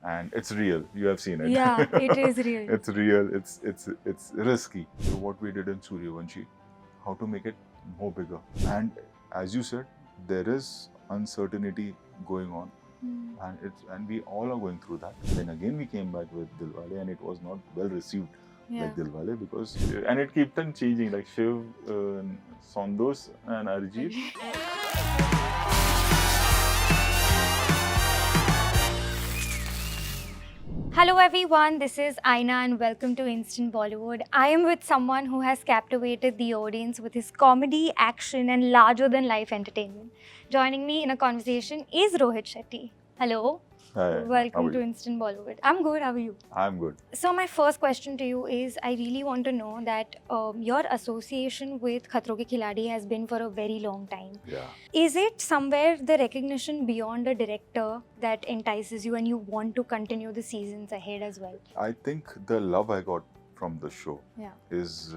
and it's real. You have seen it. Yeah, it is real. It's real. It's risky. So what we did in Suryavanshi, how to make it more bigger. And as you said, there is uncertainty going on, and we all are going through that. Then again we came back with Dilwale, and it was not well received like Dilwale, because and it kept on changing, like Shiv, Sandos and Arjit. Hello everyone, this is Aina and welcome to Instant Bollywood. I am with someone who has captivated the audience with his comedy, action and larger than life entertainment. Joining me in a conversation is Rohit Shetty. Hello. Hi, welcome to Instant Bollywood. I'm good, how are you? I'm good. So my first question to you is, I really want to know that your association with Khatron ke Khiladi has been for a very long time. Yeah. Is it somewhere the recognition beyond a director that entices you and you want to continue the seasons ahead as well? I think the love I got from the show is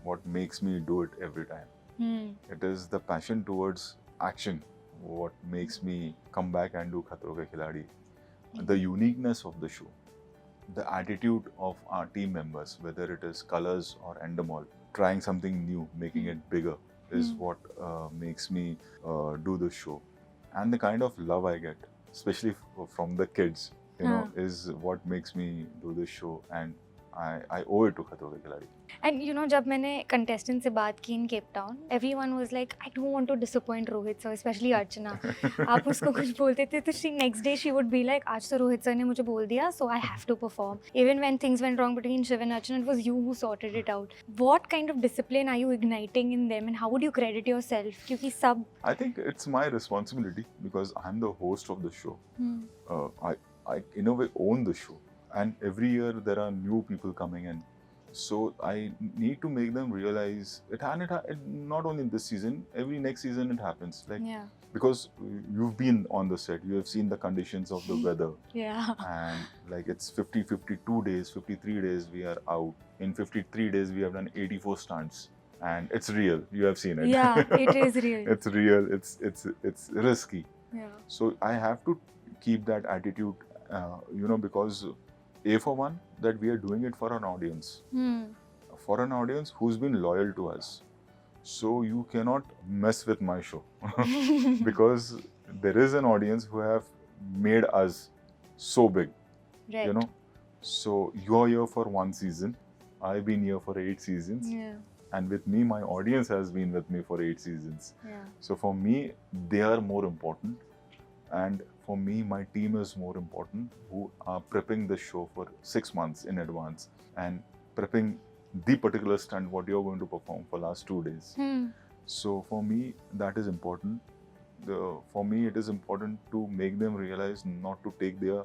what makes me do it every time. It is the passion towards action what makes me come back and do Khatron ke Khiladi. The uniqueness of the show, the attitude of our team members, whether it is colors or Endemol, trying something new, making it bigger, is what makes me do the show. And the kind of love I get, especially from the kids, you know, is what makes me do this show, and I owe it to Khatron ke Khiladi. And you know, जब मैंने contestant से बात की in Cape Town, everyone was like, I don't want to disappoint Rohit sir, especially Archana. आप उसको कुछ बोलते थे तो next day she would be like, आज तो रोहित सर ने मुझे बोल दिया, so I have to perform. Even when things went wrong between Shiv and Archana, it was you who sorted it out. What kind of discipline are you igniting in them, and how would you credit yourself? क्योंकि सब I think it's my responsibility because I'm the host of the show. I in a way own the show, and every year there are new people coming in. So I need to make them realize it, and not only in this season, every next season it happens. Like, because you've been on the set, you have seen the conditions of the weather. And like it's 52 days, 53 days we are out. In 53 days we have done 84 stunts, and it's real. You have seen it. Yeah, it is real. It's real. It's risky. Yeah. So I have to keep that attitude, you know, because for one, that we are doing it for an audience. For an audience who's been loyal to us. So you cannot mess with my show. Because there is an audience who have made us so big. Right. You know? So you're here for one season. I've been here for 8 seasons. Yeah. And with me, my audience has been with me for 8 seasons. Yeah. So for me, they are more important. And for me, my team is more important, who are prepping the show for 6 months in advance and prepping the particular stunt what you're going to perform for last 2 days. So for me, that is important. For me, it is important to make them realize not to take their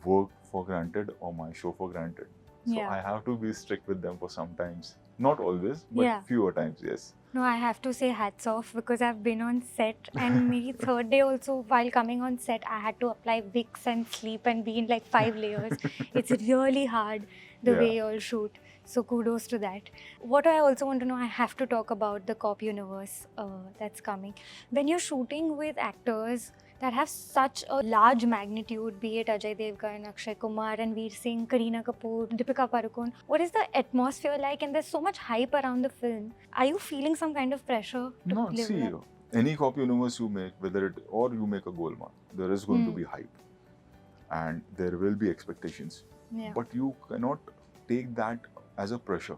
work for granted or my show for granted. So I have to be strict with them for some times. Not always, but fewer times, yes. No, I have to say hats off because I've been on set, and maybe third day also while coming on set, I had to apply Vicks and sleep and be in like 5 layers. It's really hard the way you all shoot. So kudos to that. What I also want to know, I have to talk about the Cop universe that's coming. When you're shooting with actors that have such a large magnitude, be it Ajay Devgn, Akshay Kumar, Ranveer Singh, Kareena Kapoor, Deepika Padukone, what is the atmosphere like? And there's so much hype around the film. Are you feeling some kind of pressure to No, live see, up? any Cop universe you make, whether it or you make a Golmaal, there is going to be hype, and there will be expectations. But you cannot take that as a pressure.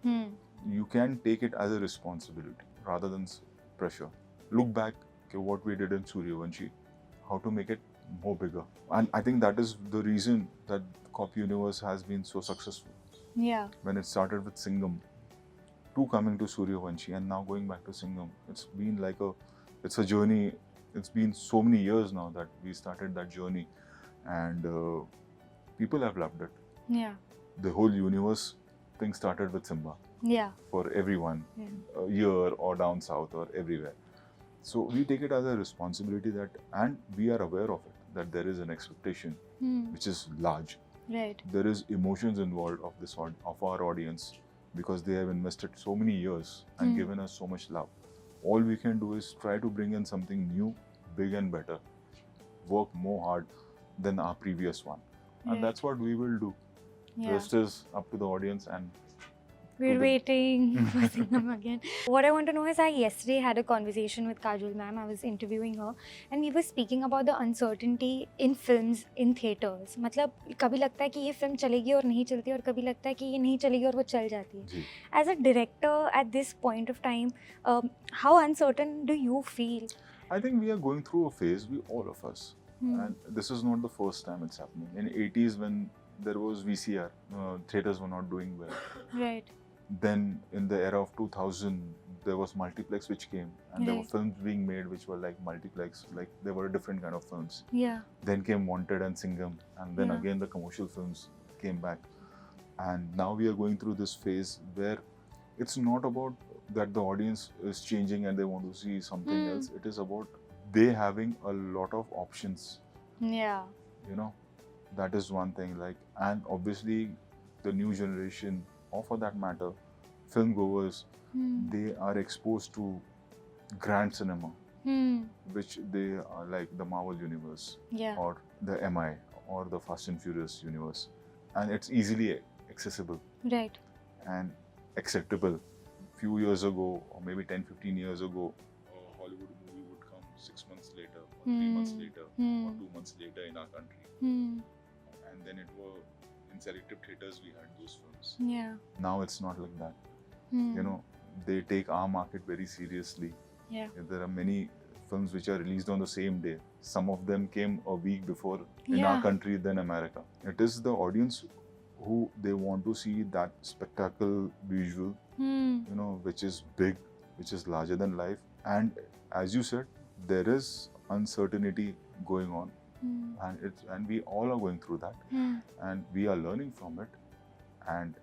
You can take it as a responsibility rather than pressure. Look back at what we did in Suryavanshi, how to make it more bigger. And I think that is the reason that Cop universe has been so successful. Yeah. When it started with Singham, to coming to Suryavanshi and now going back to Singham, it's been like it's a journey. It's been so many years now that we started that journey, and people have loved it. Yeah. The whole universe thing started with Simba. Yeah. For everyone, here or down south or everywhere. So we take it as a responsibility that, and we are aware of it, that there is an expectation which is large. Right. There is emotions involved of our audience, because they have invested so many years and given us so much love. All we can do is try to bring in something new, big and better. Work more hard, than our previous one. And Right. that's what we will do. Yeah. Rest is up to the audience and We're waiting for Singham Again. What I want to know is, I yesterday had a conversation with Kajol ma'am. I was interviewing her and we were speaking about the uncertainty in films in theatres. मतलब कभी लगता है कि ये film चलेगी और नहीं चलती, और कभी लगता है कि ये नहीं चलेगी और वो चल जाती है. As a director at this point of time, how uncertain do you feel? I think we are going through a phase, all of us. And this is not the first time it's happening. In 80s, when there was VCR, theatres were not doing well. Right. Then in the era of 2000, there was multiplex which came, and there were films being made which were like multiplex, like they were different kind of films. Yeah. Then came Wanted and Singham, and then again the commercial films came back. And now we are going through this phase where it's not about that the audience is changing and they want to see something else. It is about they having a lot of options. Yeah. You know, that is one thing. Like, and obviously the new generation, or for that matter, film goers, they are exposed to grand cinema, which they are like the Marvel universe, or the MI, or the Fast and Furious universe, and it's easily accessible, right, and acceptable. Few years ago, or maybe 10-15 years ago, a Hollywood movie would come 6 months later, or 3 months later, or 2 months later in our country, and then it were in selective theatres we had those films. Yeah. Now it's not like that. You know, they take our market very seriously. Yeah. There are many films which are released on the same day. Some of them came a week before in our country than America. It is the audience who they want to see that spectacle visual, you know, which is big, which is larger than life. And as you said, there is uncertainty going on. And we all are going through that, and we are learning from it, and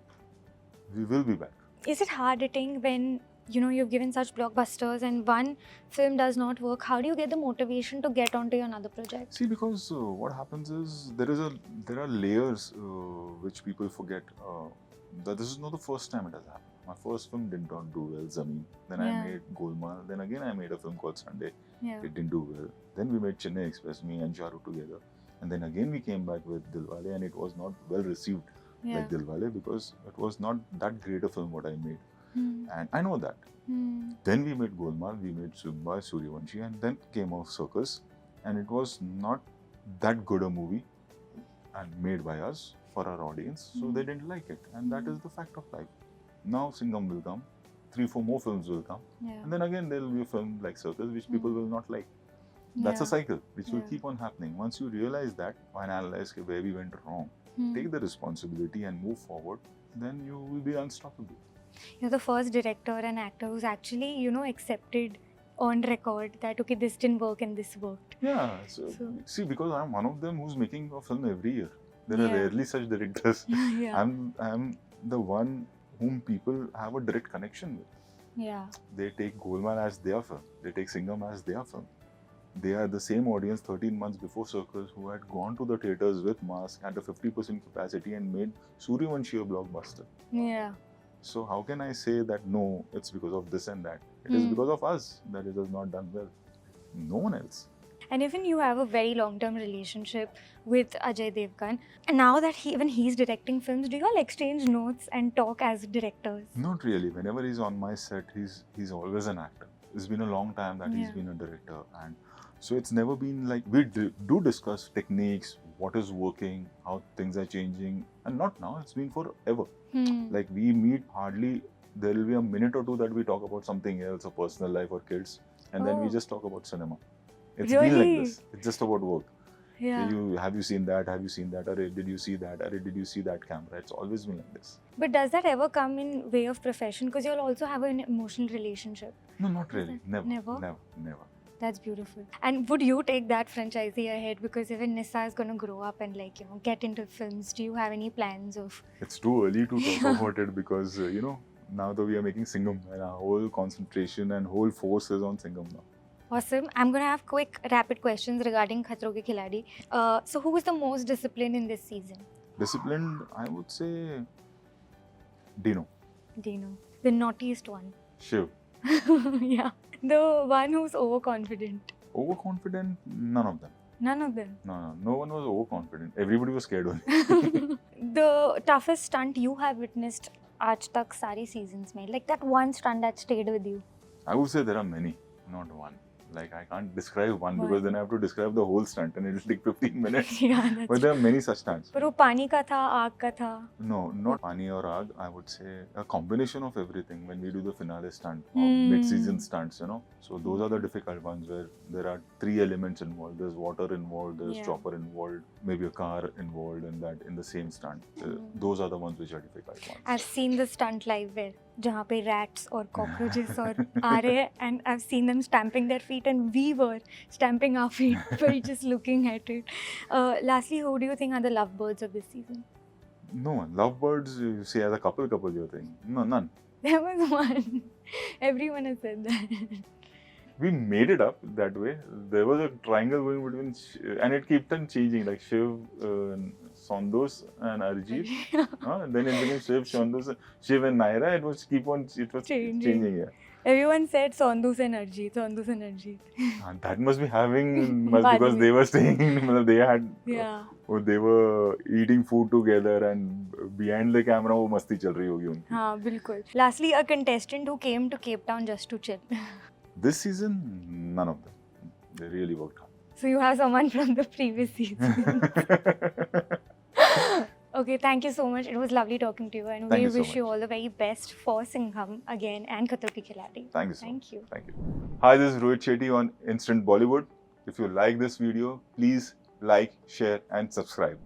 we will be back. Is it hard hitting when, you know, you've given such blockbusters and one film does not work? How do you get the motivation to get onto your another project? See, because what happens is there are layers which people forget. That this is not the first time it has happened. My first film did not do well, Zameen. Then I made Golmaal. Then again I made a film called Sunday. It didn't do well. Then we made Chennai Express, me and Charu together. And then again we came back with Dilwale, and it was not well received like Dilwale, because it was not that great a film what I made. And I know that. Then we made Golmaal, we made Sumba, Suryavanshi, and then came out Circus. And it was not that good a movie and made by us for our audience. So they didn't like it. And that is the fact of life. Now Singham will come, 3-4 more films will come. And then again there will be a film like Circus which people will not like. That's a cycle which will keep on happening. Once you realize that, and analyze where we went wrong, take the responsibility and move forward, then you will be unstoppable. You're the first director and actor who's actually, you know, accepted on record that, okay, this didn't work and this worked. Yeah, so see, because I'm one of them who's making a film every year. There are rarely such directors. I'm the one whom people have a direct connection with. Yeah. They take Golmaal as their film. They take Singham as their film. They are the same audience 13 months before Circus who had gone to the theatres with mask at a 50% capacity and made Suryavanshi a blockbuster. Yeah. So how can I say that no, it's because of this and that? It is because of us that it has not done well. No one else. And even you have a very long-term relationship with Ajay Devgn. And now that even he's directing films, do you all exchange notes and talk as directors? Not really. Whenever he's on my set, he's always an actor. It's been a long time that he's been a director, and so it's never been like we do discuss techniques, what is working, how things are changing, and not now. It's been forever. Like we meet hardly. There will be a minute or two that we talk about something else, or personal life or kids, and then we just talk about cinema. It's been like this. It's just about work. Yeah. Have you seen that? Have you seen that? Or did you see that? Or did you see that camera? It's always been like this. But does that ever come in way of profession? Because you'll also have an emotional relationship. No, not really. Never. Never? Never. That's beautiful. And would you take that franchisee ahead? Because even Nissa is going to grow up and, like, you know, get into films. Do you have any plans of... It's too early to talk about it because, you know, now that we are making Singham and our whole concentration and whole force is on Singham now. Awesome. I'm going to have quick rapid questions regarding Khatron ke Khiladi. So who is the most disciplined in this season? Disciplined, I would say Dino. The naughtiest one. Shiv. Yeah. The one who's overconfident. Overconfident, none of them. None of them. No one was overconfident. Everybody was scared only. The toughest stunt you have witnessed aaj tak sari seasons mein, like that one stunt that stayed with you. I would say there are many, not one. Like I can't describe one because then I have to describe the whole stunt and it'll take 15 minutes. Yeah, that's But there are many such stunts. पर वो पानी का था, आग का था. No, not pani or aag. I would say a combination of everything when we do the finale stunt or mid-season stunts, you know. So those are the difficult ones where there are 3 elements involved. There's water involved, there's chopper involved, maybe a car involved in that in the same stunt. Those are the ones which are difficult ones. I've seen the stunt live where जहाँ पे rats और cockroaches और आ रहे हैं, and I've seen them stamping their feet and we were stamping our feet by just looking at it. Lastly, who do you think are the lovebirds of this season? No one. Lovebirds, you say as a couple you're saying. No, none. There was one. Everyone has said that. We made it up that way. There was a triangle going between, and it kept on changing, like Shiv, Sandos, and Arjit. Then it became Shiv, Sandos, Shiv, and Naira. It was changing. Yeah. Everyone said Sandos and Arjit, Sandos and Arjit. That must be having, because they were staying, they had, they were eating food together and behind the camera, wo masti chal rahi hogi unki. हाँ, बिल्कुल. Lastly, a contestant who came to Cape Town just to chill. This season, none of them. They really worked hard. So you have someone from the previous season. Okay, thank you so much. It was lovely talking to you, and we wish you all the very best for Singham Again and Khatron ki Khiladi. Thank you so much. Thank you. Thank you. Hi, this is Rohit Shetty on Instant Bollywood. If you like this video, please like, share, and subscribe.